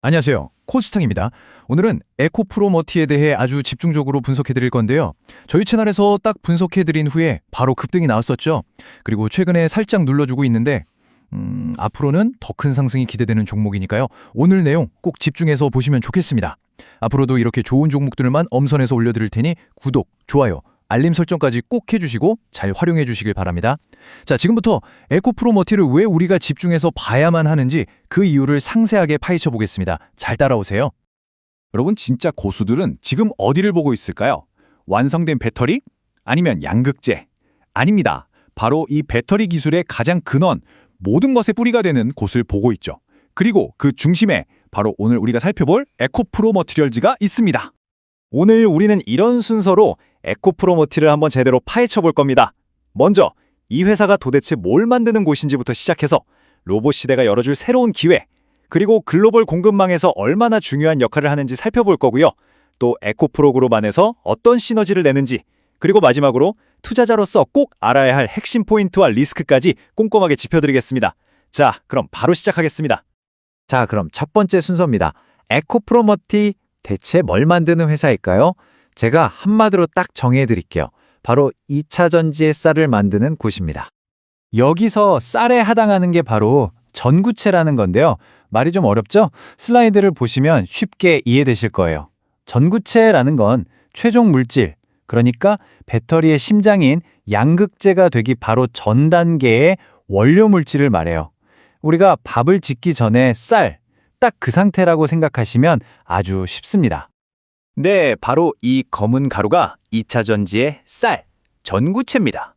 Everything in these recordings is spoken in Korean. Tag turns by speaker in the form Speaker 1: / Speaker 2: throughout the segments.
Speaker 1: 안녕하세요. 코스탕입니다. 오늘은 에코프로머티에 대해 아주 집중적으로 분석해 드릴 건데요. 저희 채널에서 딱 분석해 드린 후에 바로 급등이 나왔었죠. 그리고 최근에 살짝 눌러주고 있는데 앞으로는 더 큰 상승이 기대되는 종목이니까요. 오늘 내용 꼭 집중해서 보시면 좋겠습니다. 앞으로도 이렇게 좋은 종목들만 엄선해서 올려드릴 테니 구독, 좋아요, 알림 설정까지 꼭 해주시고 잘 활용해 주시길 바랍니다. 자, 지금부터 에코프로머티를 왜 우리가 집중해서 봐야만 하는지 그 이유를 상세하게 파헤쳐 보겠습니다. 잘 따라오세요.
Speaker 2: 여러분 진짜 고수들은 지금 어디를 보고 있을까요? 완성된 배터리? 아니면 양극재? 아닙니다. 바로 이 배터리 기술의 가장 근원, 모든 것의 뿌리가 되는 곳을 보고 있죠. 그리고 그 중심에 바로 오늘 우리가 살펴볼 에코프로 머티리얼즈가 있습니다. 오늘 우리는 이런 순서로 에코프로 머티를 한번 제대로 파헤쳐 볼 겁니다. 먼저 이 회사가 도대체 뭘 만드는 곳인지부터 시작해서 로봇 시대가 열어줄 새로운 기회, 그리고 글로벌 공급망에서 얼마나 중요한 역할을 하는지 살펴볼 거고요. 또 에코프로 그룹 안에서 어떤 시너지를 내는지, 그리고 마지막으로 투자자로서 꼭 알아야 할 핵심 포인트와 리스크까지 꼼꼼하게 짚어드리겠습니다. 자, 그럼 바로 시작하겠습니다.
Speaker 3: 자, 그럼 첫 번째 순서입니다. 에코프로머티 대체 뭘 만드는 회사일까요? 제가 한마디로 딱 정해드릴게요. 바로 2차 전지의 쌀을 만드는 곳입니다. 여기서 쌀에 해당하는 게 바로 전구체라는 건데요. 말이 좀 어렵죠? 슬라이드를 보시면 쉽게 이해되실 거예요. 전구체라는 건 최종 물질, 그러니까 배터리의 심장인 양극재가 되기 바로 전 단계의 원료 물질을 말해요. 우리가 밥을 짓기 전에 쌀, 딱 그 상태라고 생각하시면 아주 쉽습니다.
Speaker 2: 네, 바로 이 검은 가루가 2차 전지의 쌀, 전구체입니다.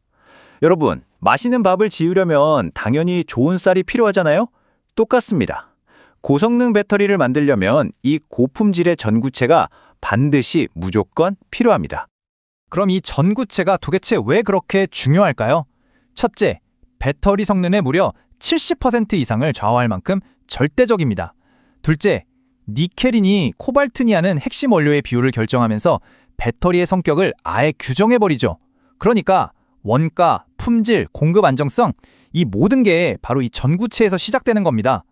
Speaker 2: 여러분, 맛있는 밥을 지으려면 당연히 좋은 쌀이 필요하잖아요? 똑같습니다. 고성능 배터리를 만들려면 이 고품질의 전구체가 반드시 무조건 필요합니다.
Speaker 3: 그럼 이 전구체가 도대체 왜 그렇게 중요할까요? 첫째, 배터리 성능의 무려 70% 이상을 좌우할 만큼 절대적입니다. 둘째, 니켈이니 코발트니 하는 핵심 원료의 비율을 결정하면서 배터리의 성격을 아예 규정해버리죠. 그러니까 원가, 품질, 공급 안정성, 이 모든 게 바로 이 전구체에서 시작되는 겁니다.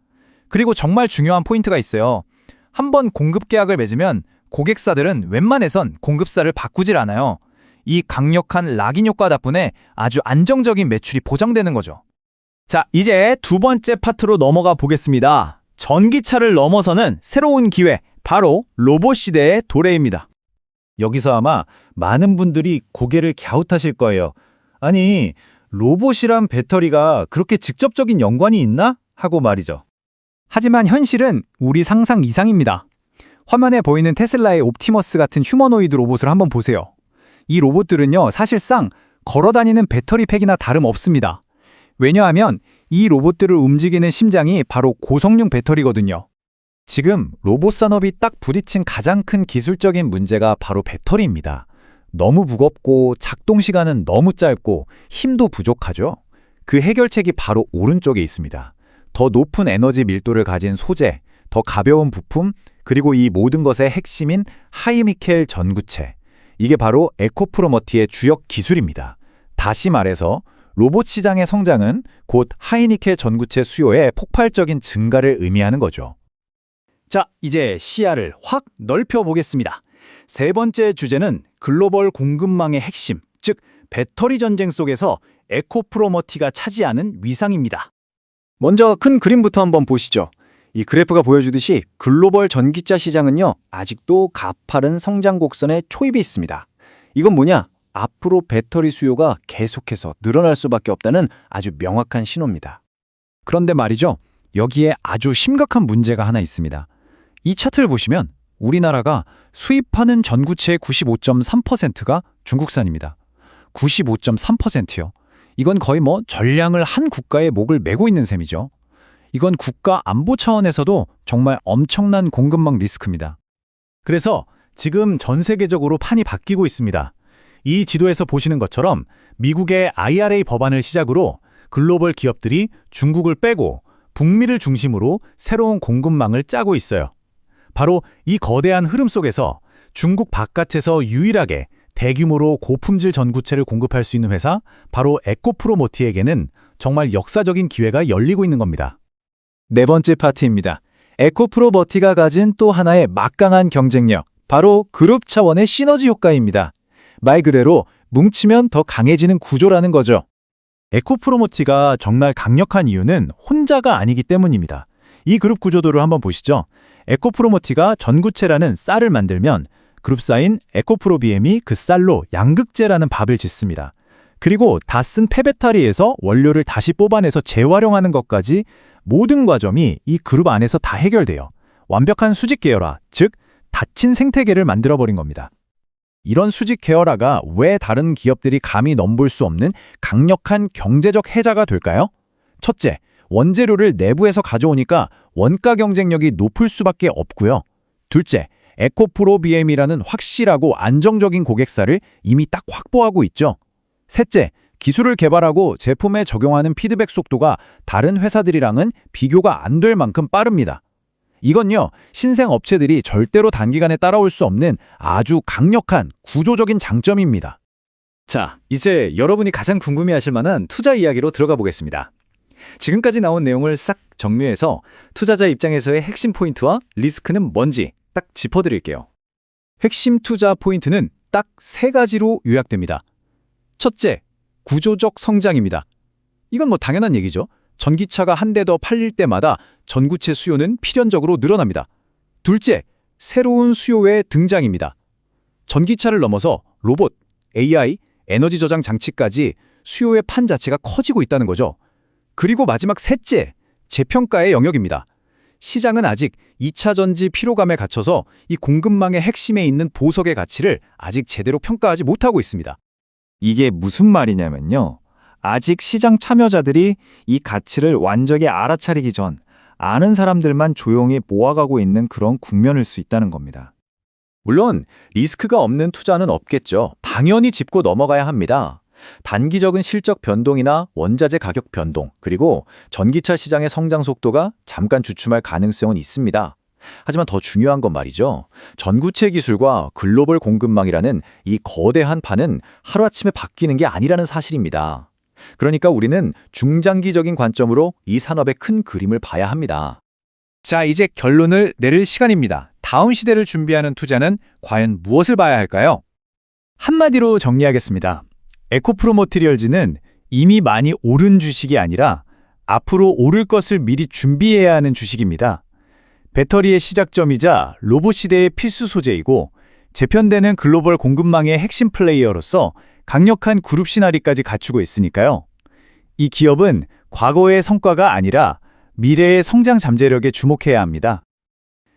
Speaker 3: 그리고 정말 중요한 포인트가 있어요. 한번 공급 계약을 맺으면 고객사들은 웬만해선 공급사를 바꾸질 않아요. 이 강력한 락인 효과 덕분에 아주 안정적인 매출이 보장되는 거죠.
Speaker 4: 자, 이제 두 번째 파트로 넘어가 보겠습니다. 전기차를 넘어서는 새로운 기회, 바로 로봇 시대의 도래입니다.
Speaker 3: 여기서 아마 많은 분들이 고개를 갸웃하실 거예요. 아니, 로봇이랑 배터리가 그렇게 직접적인 연관이 있나? 하고 말이죠.
Speaker 4: 하지만 현실은 우리 상상 이상입니다. 화면에 보이는 테슬라의 옵티머스 같은 휴머노이드 로봇을 한번 보세요. 이 로봇들은요, 사실상 걸어다니는 배터리팩이나 다름없습니다. 왜냐하면 이 로봇들을 움직이는 심장이 바로 고성능 배터리거든요.
Speaker 3: 지금 로봇 산업이 딱 부딪힌 가장 큰 기술적인 문제가 바로 배터리입니다. 너무 무겁고 작동 시간은 너무 짧고 힘도 부족하죠. 그 해결책이 바로 오른쪽에 있습니다. 더 높은 에너지 밀도를 가진 소재, 더 가벼운 부품, 그리고 이 모든 것의 핵심인 하이니켈 전구체. 이게 바로 에코프로머티의 주역 기술입니다. 다시 말해서 로봇 시장의 성장은 곧 하이니켈 전구체 수요의 폭발적인 증가를 의미하는 거죠.
Speaker 4: 자, 이제 시야를 확 넓혀보겠습니다. 세 번째 주제는 글로벌 공급망의 핵심, 즉 배터리 전쟁 속에서 에코프로머티가 차지하는 위상입니다.
Speaker 5: 먼저 큰 그림부터 한번 보시죠. 이 그래프가 보여주듯이 글로벌 전기차 시장은요, 아직도 가파른 성장 곡선에 초입이 있습니다. 이건 뭐냐? 앞으로 배터리 수요가 계속해서 늘어날 수밖에 없다는 아주 명확한 신호입니다.
Speaker 3: 그런데 말이죠. 여기에 아주 심각한 문제가 하나 있습니다. 이 차트를 보시면 우리나라가 수입하는 전구체의 95.3%가 중국산입니다. 95.3%요. 이건 거의 전량을 한 국가의 목을 메고 있는 셈이죠. 이건 국가 안보 차원에서도 정말 엄청난 공급망 리스크입니다.
Speaker 4: 그래서 지금 전 세계적으로 판이 바뀌고 있습니다. 이 지도에서 보시는 것처럼 미국의 IRA 법안을 시작으로 글로벌 기업들이 중국을 빼고 북미를 중심으로 새로운 공급망을 짜고 있어요. 바로 이 거대한 흐름 속에서 중국 바깥에서 유일하게 대규모로 고품질 전구체를 공급할 수 있는 회사, 바로 에코프로머티에게는 정말 역사적인 기회가 열리고 있는 겁니다.
Speaker 5: 네 번째 파트입니다.
Speaker 3: 에코프로버티가 가진 또 하나의 막강한 경쟁력, 바로 그룹 차원의 시너지 효과입니다. 말 그대로 뭉치면 더 강해지는 구조라는 거죠.
Speaker 4: 에코프로모티가 정말 강력한 이유는 혼자가 아니기 때문입니다. 이 그룹 구조도를 한번 보시죠. 에코프로모티가 전구체라는 쌀을 만들면 그룹사인 에코프로비엠이 그 쌀로 양극재라는 밥을 짓습니다. 그리고 다 쓴 폐배터리에서 원료를 다시 뽑아내서 재활용하는 것까지 모든 과정이 이 그룹 안에서 다 해결돼요. 완벽한 수직 계열화, 즉 닫힌 생태계를 만들어버린 겁니다. 이런 수직 계열화가 왜 다른 기업들이 감히 넘볼 수 없는 강력한 경제적 해자가 될까요? 첫째, 원재료를 내부에서 가져오니까 원가 경쟁력이 높을 수밖에 없고요. 둘째, 에코프로비엠이라는 확실하고 안정적인 고객사를 이미 딱 확보하고 있죠. 셋째, 기술을 개발하고 제품에 적용하는 피드백 속도가 다른 회사들이랑은 비교가 안 될 만큼 빠릅니다. 이건요, 신생 업체들이 절대로 단기간에 따라올 수 없는 아주 강력한 구조적인 장점입니다.
Speaker 3: 자, 이제 여러분이 가장 궁금해하실 만한 투자 이야기로 들어가 보겠습니다. 지금까지 나온 내용을 싹 정리해서 투자자 입장에서의 핵심 포인트와 리스크는 뭔지 딱 짚어드릴게요. 핵심 투자 포인트는 딱 3가지로 요약됩니다. 첫째, 구조적 성장입니다. 이건 뭐 당연한 얘기죠. 전기차가 한 대 더 팔릴 때마다 전구체 수요는 필연적으로 늘어납니다. 둘째, 새로운 수요의 등장입니다. 전기차를 넘어서 로봇, AI, 에너지 저장 장치까지 수요의 판 자체가 커지고 있다는 거죠. 그리고 마지막 셋째, 재평가의 영역입니다. 시장은 아직 2차 전지 피로감에 갇혀서 이 공급망의 핵심에 있는 보석의 가치를 아직 제대로 평가하지 못하고 있습니다. 이게 무슨 말이냐면요. 아직 시장 참여자들이 이 가치를 완전히 알아차리기 전 아는 사람들만 조용히 모아가고 있는 그런 국면일 수 있다는 겁니다. 물론 리스크가 없는 투자는 없겠죠. 당연히 짚고 넘어가야 합니다. 단기적인 실적 변동이나 원자재 가격 변동, 그리고 전기차 시장의 성장 속도가 잠깐 주춤할 가능성은 있습니다. 하지만 더 중요한 건 말이죠. 전구체 기술과 글로벌 공급망이라는 이 거대한 판은 하루아침에 바뀌는 게 아니라는 사실입니다. 그러니까 우리는 중장기적인 관점으로 이 산업의 큰 그림을 봐야 합니다. 자, 이제 결론을 내릴 시간입니다. 다음 시대를 준비하는 투자는 과연 무엇을 봐야 할까요? 한마디로 정리하겠습니다. 에코프로머티리얼즈는 이미 많이 오른 주식이 아니라 앞으로 오를 것을 미리 준비해야 하는 주식입니다. 배터리의 시작점이자 로봇 시대의 필수 소재이고 재편되는 글로벌 공급망의 핵심 플레이어로서 강력한 그룹 시나리까지 갖추고 있으니까요. 이 기업은 과거의 성과가 아니라 미래의 성장 잠재력에 주목해야 합니다.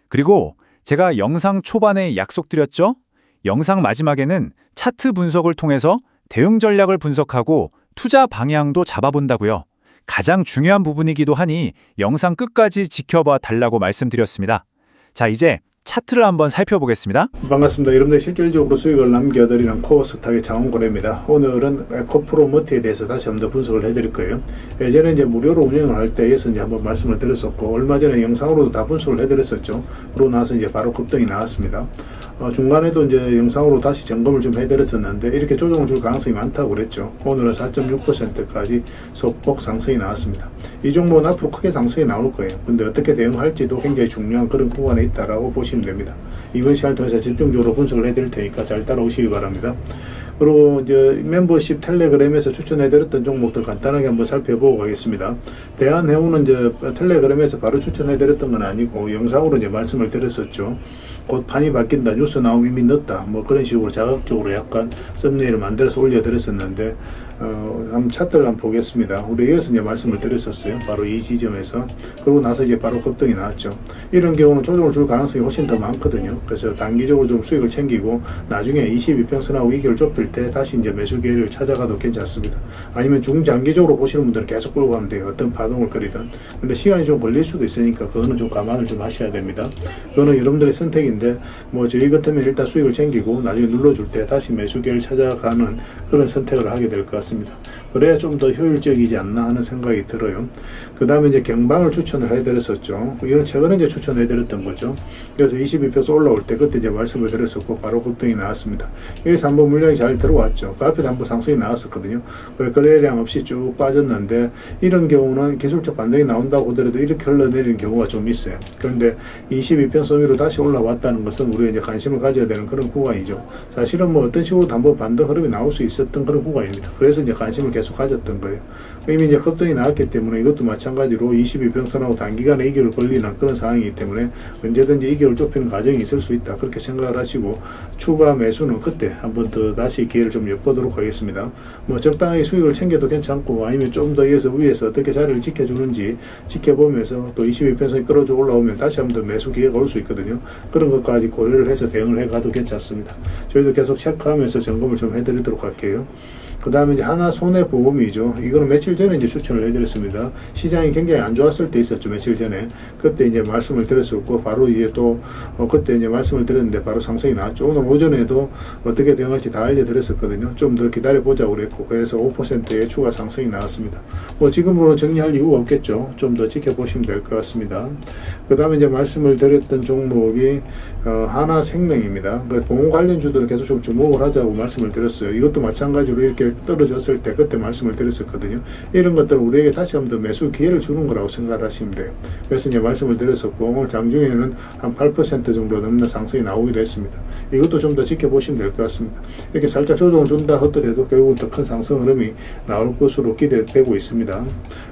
Speaker 3: 그리고 제가 영상 초반에 약속드렸죠? 영상 마지막에는 차트 분석을 통해서 대응 전략을 분석하고 투자 방향도 잡아본다고요. 가장 중요한 부분이기도 하니 영상 끝까지 지켜봐 달라고 말씀드렸습니다. 자, 이제 차트를 한번 살펴보겠습니다.
Speaker 6: 반갑습니다. 여러분들 실질적으로 수익을 남겨드리는 코어스탁의 장원고래입니다. 오늘은 에코프로머티에 대해서 다시 한번 더 분석을 해드릴 거예요. 예전에 이제 무료로 운영을 할 때에서 이제 한번 말씀을 드렸었고, 얼마 전에 영상으로도 다 분석을 해드렸었죠. 그러고 나서 이제 바로 급등이 나왔습니다. 중간에도 이제 영상으로 다시 점검을 좀 해드렸었는데 이렇게 조정을 줄 가능성이 많다고 그랬죠. 오늘은 4.6%까지 소폭 상승이 나왔습니다. 이 종목은 앞으로 크게 상승이 나올 거예요. 근데 어떻게 대응할지도 굉장히 중요한 그런 구간에 있다라고 보시면 됩니다. 이번 시간을 통해서 집중적으로 분석을 해드릴 테니까 잘 따라오시기 바랍니다. 그리고 이제 멤버십 텔레그램에서 추천해드렸던 종목들 간단하게 한번 살펴보고 가겠습니다. 대한해운은 이제 텔레그램에서 바로 추천해드렸던 건 아니고 영상으로 이제 말씀을 드렸었죠. 곧 판이 바뀐다, 뉴스 나오면 이미 늦다, 뭐 그런 식으로 자극적으로 약간 썸네일을 만들어서 올려드렸었는데 한번 차트를 한번 보겠습니다. 우리 이어서 이제 말씀을 드렸었어요. 바로 이 지점에서. 그러고 나서 이제 바로 급등이 나왔죠. 이런 경우는 조정을 줄 가능성이 훨씬 더 많거든요. 그래서 단기적으로 좀 수익을 챙기고 나중에 22평선하고 위기를 좁힐 때 다시 이제 매수 기회를 찾아가도 괜찮습니다. 아니면 중장기적으로 보시는 분들은 계속 끌고 가면 돼요. 어떤 파동을 그리든. 근데 시간이 좀 걸릴 수도 있으니까 그거는 좀 감안을 좀 하셔야 됩니다. 그거는 여러분들의 선택인데 뭐 저희 같으면 일단 수익을 챙기고 나중에 눌러줄 때 다시 매수 기회를 찾아가는 그런 선택을 하게 될 것 같습니다. 같습니다. 그래야 좀 더 효율적이지 않나 하는 생각이 들어요. 그 다음에 이제 경방을 추천을 해드렸었죠. 이건 최근에 이제 추천해드렸던 거죠. 그래서 22표에서 올라올 때 그때 이제 말씀을 드렸었고 바로 급등이 나왔습니다. 여기서 한번 물량이 잘 들어왔죠. 그 앞에도 한번 상승이 나왔었거든요. 그래 거래량 없이 쭉 빠졌는데 이런 경우는 기술적 반등이 나온다고 하더라도 이렇게 흘러내리는 경우가 좀 있어요. 그런데 22편선 위로 다시 올라왔다는 것은 우리가 이제 관심을 가져야 되는 그런 구간이죠. 사실은 뭐 어떤 식으로 한번 반등 흐름이 나올 수 있었던 그런 구간입니다. 그래서 이제 관심을 계속 가졌던 거예요. 이미 이제 급등이 나왔기 때문에 이것도 마찬가지로 22평선하고 단기간에 이격을 벌리는 그런 상황이기 때문에 언제든지 이격을 좁히는 과정이 있을 수 있다. 그렇게 생각을 하시고 추가 매수는 그때 한번 더 다시 기회를 좀 엿보도록 하겠습니다. 뭐 적당하게 수익을 챙겨도 괜찮고 아니면 좀 더 위에서 어떻게 자리를 지켜주는지 지켜보면서 또 22평선이 끌어져 올라오면 다시 한번 더 매수 기회가 올 수 있거든요. 그런 것까지 고려를 해서 대응을 해가도 괜찮습니다. 저희도 계속 체크하면서 점검을 좀 해드리도록 할게요. 그 다음에 이제 하나 손해보험이죠. 이거는 며칠 전에 이제 추천을 해드렸습니다. 시장이 굉장히 안 좋았을 때 있었죠. 며칠 전에. 그때 이제 말씀을 드렸었고, 바로 이제 또, 그때 이제 말씀을 드렸는데 바로 상승이 나왔죠. 오늘 오전에도 어떻게 대응할지 다 알려드렸었거든요. 좀 더 기다려보자고 그랬고, 그래서 5%의 추가 상승이 나왔습니다. 뭐 지금으로는 정리할 이유가 없겠죠. 좀 더 지켜보시면 될 것 같습니다. 그 다음에 이제 말씀을 드렸던 종목이, 하나생명입니다. 보험 관련주들을 계속 좀 주목을 하자고 말씀을 드렸어요. 이것도 마찬가지로 이렇게 떨어졌을 때 그때 말씀을 드렸었거든요. 이런 것들은 우리에게 다시 한번 더 매수 기회를 주는 거라고 생각을 하시면 돼요. 그래서 이제 말씀을 드렸었고 오늘 장중에는 한 8% 정도 넘는 상승이 나오기도 했습니다. 이것도 좀 더 지켜보시면 될 것 같습니다. 이렇게 살짝 조정을 준다 하더라도 결국은 더 큰 상승 흐름이 나올 것으로 기대되고 있습니다.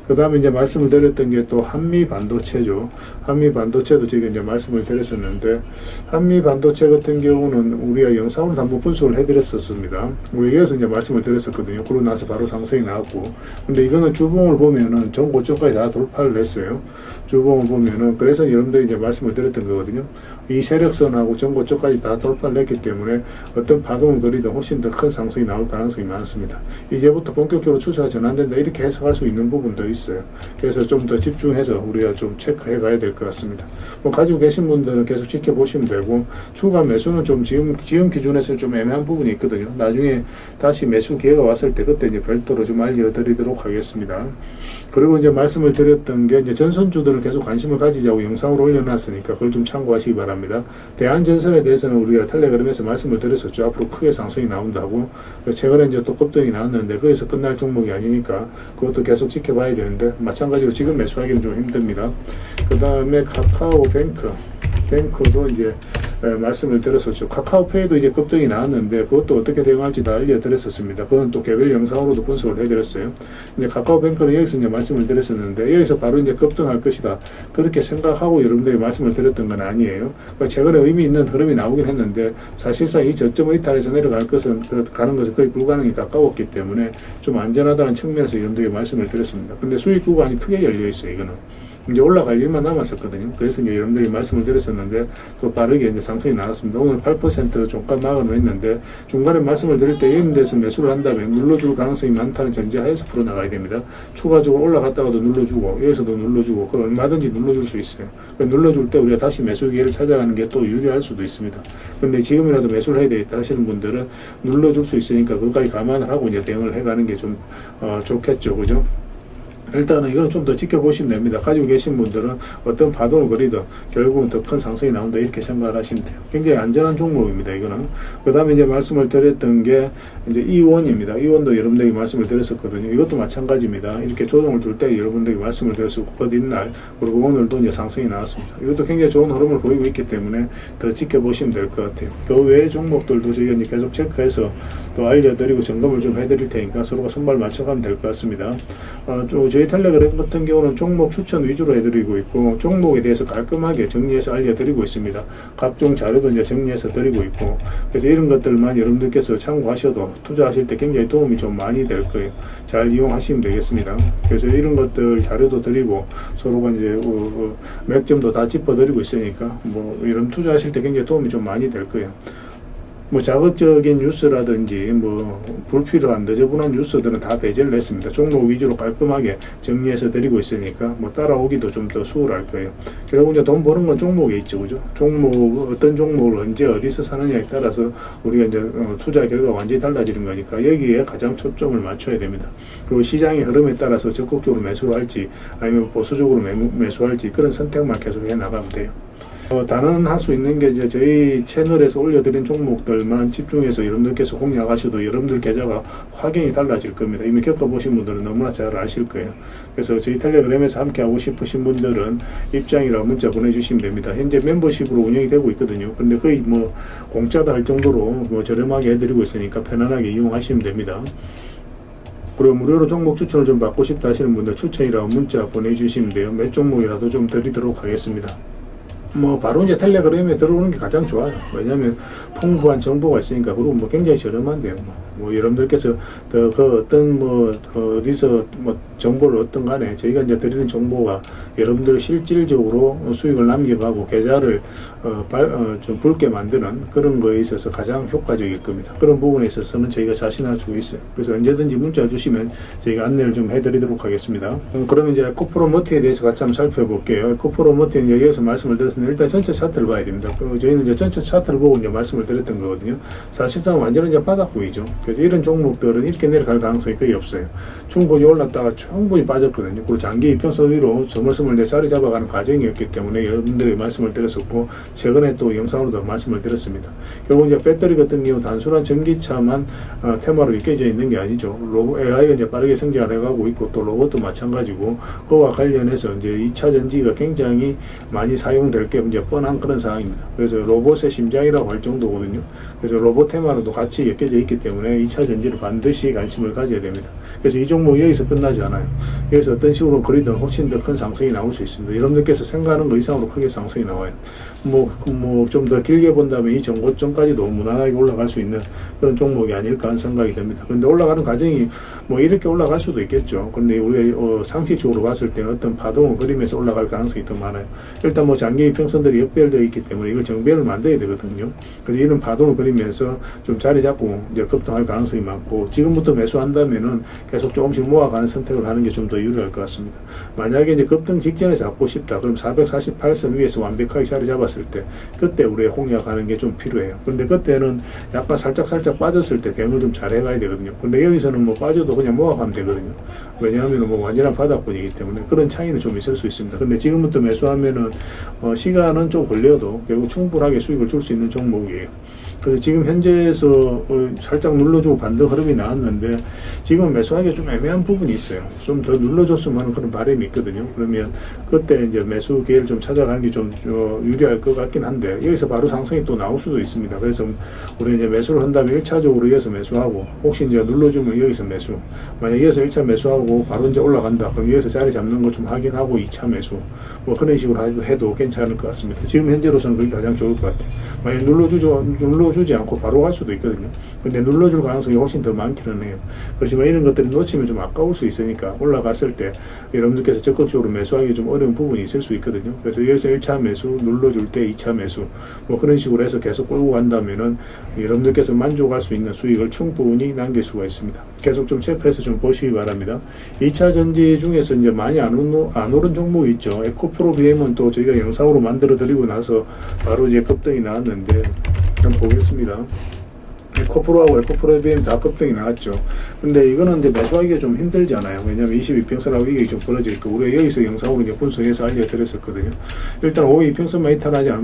Speaker 6: 그 다음에 이제 말씀을 드렸던 게 또 한미 반도체죠. 한미 반도체도 지금 이제 말씀을 드렸었는데 한미 반도체 같은 경우는 우리가 영상으로 한번 분석을 해드렸었습니다. 우리 여기서 이제 말씀을 드렸었거든요. 그러고 나서 바로 상승이 나왔고, 근데 이거는 주봉을 보면은 전 고점까지 다 돌파를 했어요. 주봉을 보면은 그래서 여러분들이 이제 말씀을 드렸던 거거든요. 이 세력선하고 전 고점까지 다 돌파를 했기 때문에 어떤 파동을 그리든 훨씬 더 큰 상승이 나올 가능성이 많습니다. 이제부터 본격적으로 추세가 전환된다 이렇게 해석할 수 있는 부분도 있어요. 그래서 좀 더 집중해서 우리가 좀 체크해 가야 될 것 같습니다. 뭐 가지고 계신 분들은 계속 지켜보시면 되고, 추가 매수는 좀 지금 기준에서 좀 애매한 부분이 있거든요. 나중에 다시 매수 기회가 왔을 때 그때 이제 별도로 좀 알려드리도록 하겠습니다. 그리고 이제 말씀을 드렸던 게 이제 전선주들을 계속 관심을 가지자고 영상으로 올려놨으니까 그걸 좀 참고하시기 바랍니다. 대한전선에 대해서는 우리가 텔레그램에서 말씀을 드렸었죠. 앞으로 크게 상승이 나온다고. 최근에 이제 또 급등이 나왔는데 거기서 끝날 종목이 아니니까 그것도 계속 지켜봐야 되는데 마찬가지로 지금 매수하기는 좀 힘듭니다. 그 다음에 카카오뱅크도 이제 말씀을 드렸었죠. 카카오페이도 이제 급등이 나왔는데 그것도 어떻게 대응할지 다 알려드렸었습니다. 그건 또 개별 영상으로도 분석을 해드렸어요. 근데 카카오뱅크는 여기서 이제 말씀을 드렸었는데 여기서 바로 이제 급등할 것이다. 그렇게 생각하고 여러분들이 말씀을 드렸던 건 아니에요. 최근에 의미 있는 흐름이 나오긴 했는데 사실상 이 저점을 이탈해서 내려갈 것은 가는 것은 거의 불가능에 가까웠기 때문에 좀 안전하다는 측면에서 여러분들에게 말씀을 드렸습니다. 근데 수익 구간이 크게 열려 있어요. 이거는. 이제 올라갈 일만 남았었거든요. 그래서 이제 여러분들이 말씀을 드렸었는데 또 빠르게 이제 상승이 나왔습니다. 오늘 8% 종가 막아놓 했는데 중간에 말씀을 드릴 때 이런 데서 매수를 한다면 눌러줄 가능성이 많다는 전제하에서 풀어나가야 됩니다. 추가적으로 올라갔다가도 눌러주고 여기서도 눌러주고 그럼 얼마든지 눌러줄 수 있어요. 눌러줄 때 우리가 다시 매수 기회를 찾아가는 게 또 유리할 수도 있습니다. 그런데 지금이라도 매수를 해야 되겠다 하시는 분들은 눌러줄 수 있으니까 그것까지 감안을 하고 이제 대응을 해가는 게 좀 좋겠죠. 그죠? 일단은 이거는 좀 더 지켜보시면 됩니다. 가지고 계신 분들은 어떤 파동을 그리든 결국은 더 큰 상승이 나온다 이렇게 생각을 하시면 돼요. 굉장히 안전한 종목입니다. 이거는. 그 다음에 이제 말씀을 드렸던 게 이제 이원입니다. 이원도 여러분들에게 말씀을 드렸었거든요. 이것도 마찬가지입니다. 이렇게 조정을 줄 때 여러분들에게 말씀을 드렸었고 거듭날 그리고 오늘도 이제 상승이 나왔습니다. 이것도 굉장히 좋은 흐름을 보이고 있기 때문에 더 지켜보시면 될 것 같아요. 그 외의 종목들도 저희가 이제 계속 체크해서 또 알려드리고 점검을 좀 해드릴 테니까 서로가 손발 맞춰가면 될 것 같습니다. 저희 텔레그램 같은 경우는 종목 추천 위주로 해드리고 있고 종목에 대해서 깔끔하게 정리해서 알려드리고 있습니다. 각종 자료도 이제 정리해서 드리고 있고 그래서 이런 것들만 여러분들께서 참고하셔도 투자하실 때 굉장히 도움이 좀 많이 될 거예요. 잘 이용하시면 되겠습니다. 그래서 이런 것들 자료도 드리고 서로가 이제 맥점도 다 짚어드리고 있으니까 뭐 이런 투자하실 때 굉장히 도움이 좀 많이 될 거예요. 뭐 자극적인 뉴스라든지 뭐 불필요한 너저분한 뉴스들은 다 배제를 했습니다. 종목 위주로 깔끔하게 정리해서 드리고 있으니까 뭐 따라오기도 좀 더 수월할 거예요. 결국 이제 돈 버는 건 종목에 있죠, 그죠? 종목 어떤 종목을 언제 어디서 사느냐에 따라서 우리가 이제 투자 결과가 완전히 달라지는 거니까 여기에 가장 초점을 맞춰야 됩니다. 그리고 시장의 흐름에 따라서 적극적으로 매수를 할지 아니면 보수적으로 매수할지 그런 선택만 계속 해 나가면 돼요. 단언할 수 있는 게 이제 저희 채널에서 올려드린 종목들만 집중해서 여러분들께서 공략하셔도 여러분들 계좌가 확연히 달라질 겁니다. 이미 겪어보신 분들은 너무나 잘 아실 거예요. 그래서 저희 텔레그램에서 함께 하고 싶으신 분들은 입장이라고 문자 보내주시면 됩니다. 현재 멤버십으로 운영이 되고 있거든요. 근데 거의 뭐 공짜도 할 정도로 뭐 저렴하게 해드리고 있으니까 편안하게 이용하시면 됩니다. 그리고 무료로 종목 추천을 좀 받고 싶다 하시는 분들 추천이라고 문자 보내주시면 돼요. 몇 종목이라도 좀 드리도록 하겠습니다. 뭐 바로 이제 텔레그램에 들어오는 게 가장 좋아요. 왜냐하면 풍부한 정보가 있으니까. 그리고 뭐 굉장히 저렴한데요. 뭐 여러분들께서 더 그 어떤 뭐 어디서 뭐 정보를 얻든 간에 저희가 이제 드리는 정보가 여러분들 실질적으로 수익을 남겨가고 계좌를 좀 붉게 만드는 그런 거에 있어서 가장 효과적일 겁니다. 그런 부분에 있어서는 저희가 자신할 수 있어요. 그래서 언제든지 문자 주시면 저희가 안내를 좀 해드리도록 하겠습니다. 그러면 이제 에코프로머티에 대해서 같이 한번 살펴볼게요. 에코프로머티는 여기에서 말씀을 드렸습니다. 일단 전체 차트를 봐야 됩니다. 저희는 이제 전체 차트를 보고 이제 말씀을 드렸던 거거든요. 사실상 완전히 이제 바닥구이죠. 그래서 이런 종목들은 이렇게 내려갈 가능성이 거의 없어요. 충분히 올랐다가 충분히 빠졌거든요. 그리고 장기 이평선 위로 스물스물 이제 자리 잡아가는 과정이었기 때문에 여러분들에게 말씀을 드렸었고, 최근에 또 영상으로도 말씀을 드렸습니다. 결국 이제 배터리 같은 경우 단순한 전기차만 테마로 엮여져 있는 게 아니죠. AI가 이제 빠르게 성장을 해가고 있고, 또 로봇도 마찬가지고, 그와 관련해서 이제 2차 전지가 굉장히 많이 사용될 게 이제 뻔한 그런 상황입니다. 그래서 로봇의 심장이라고 할 정도거든요. 그래서 로봇 테마로도 같이 엮여져 있기 때문에 2차 전지를 반드시 관심을 가져야 됩니다. 그래서 이 종목이 여기서 끝나지 않아요. 여기서 어떤 식으로 그리든 훨씬 더 큰 상승이 나올 수 있습니다. 여러분들께서 생각하는 것 이상으로 크게 상승이 나와요. 뭐 좀 더 길게 본다면 이 전고점까지도 무난하게 올라갈 수 있는 그런 종목이 아닐까 하는 생각이 듭니다. 근데 올라가는 과정이 뭐 이렇게 올라갈 수도 있겠죠. 근데 우리가 상식적으로 봤을 때는 어떤 파동을 그리면서 올라갈 가능성이 더 많아요. 일단 뭐 장기 이평선들이 역별되어 있기 때문에 이걸 정배를 만들어야 되거든요. 그래서 이런 파동을 그리면서 좀 자리 잡고 이제 급등할 가능성이 많고, 지금부터 매수한다면은 계속 조금씩 모아가는 선택을 하는 게 좀 더 유리할 것 같습니다. 만약에 이제 급등 직전에 잡고 싶다, 그럼 448선 위에서 완벽하게 자리 잡았을 때 그때 우리가 공략하는 게 좀 필요해요. 그런데 그때는 약간 살짝 빠졌을 때 대응을 좀 잘 해가야 되거든요. 근데 여기서는 뭐 빠져도 그냥 모아가면 되거든요. 왜냐하면 뭐 완전한 바닥권이기 때문에 그런 차이는 좀 있을 수 있습니다. 근데 지금부터 매수하면은 시간은 좀 걸려도 결국 충분하게 수익을 줄 수 있는 종목이에요. 그래서 지금 현재에서 살짝 눌러주고 반등 흐름이 나왔는데 지금 매수하기가 좀 애매한 부분이 있어요. 좀 더 눌러줬으면 하는 그런 바람이 있거든요. 그러면 그때 이제 매수 기회를 좀 찾아가는 게 좀 유리할 것 같긴 한데, 여기서 바로 상승이 또 나올 수도 있습니다. 그래서 우리 이제 매수를 한다면 1차적으로 이어서 매수하고, 혹시 이제 눌러주면 여기서 매수, 만약 여기서 1차 매수하고 바로 이제 올라간다, 그럼 여기서 자리 잡는 거 좀 확인하고 2차 매수, 뭐 그런 식으로 해도 괜찮을 것 같습니다. 지금 현재로서는 그게 가장 좋을 것 같아요. 만약 눌러주지 않고 바로 할 수도 있거든요. 근데 눌러줄 가능성이 훨씬 더 많기는 해요. 그렇지만 이런 것들이 놓치면 좀 아까울 수 있으니까 올라갔을 때 여러분들께서 적극적으로 매수하기 좀 어려운 부분이 있을 수 있거든요. 그래서 여기서 1차 매수, 눌러줄 때 2차 매수, 뭐 그런 식으로 해서 계속 끌고 간다면은 여러분들께서 만족할 수 있는 수익을 충분히 남길 수가 있습니다. 계속 좀 체크해서 좀 보시기 바랍니다. 2차 전지 중에서 이제 많이 안 오른 종목이 있죠. 에코프로 BM은 또 저희가 영상으로 만들어 드리고 나서 바로 이제 급등이 나왔는데, 한번 보겠습니다. 에코프로하고 에코프로 BM 다 급등이 나왔죠. 근데 이거는 이제 매수하기가 좀 힘들잖아요. 왜냐면 22평선하고 이게 좀 벌어져 있고, 우리가 여기서 영상으로 이제 분석해서 알려드렸었거든요. 일단 52평선만 이탈하지 않으면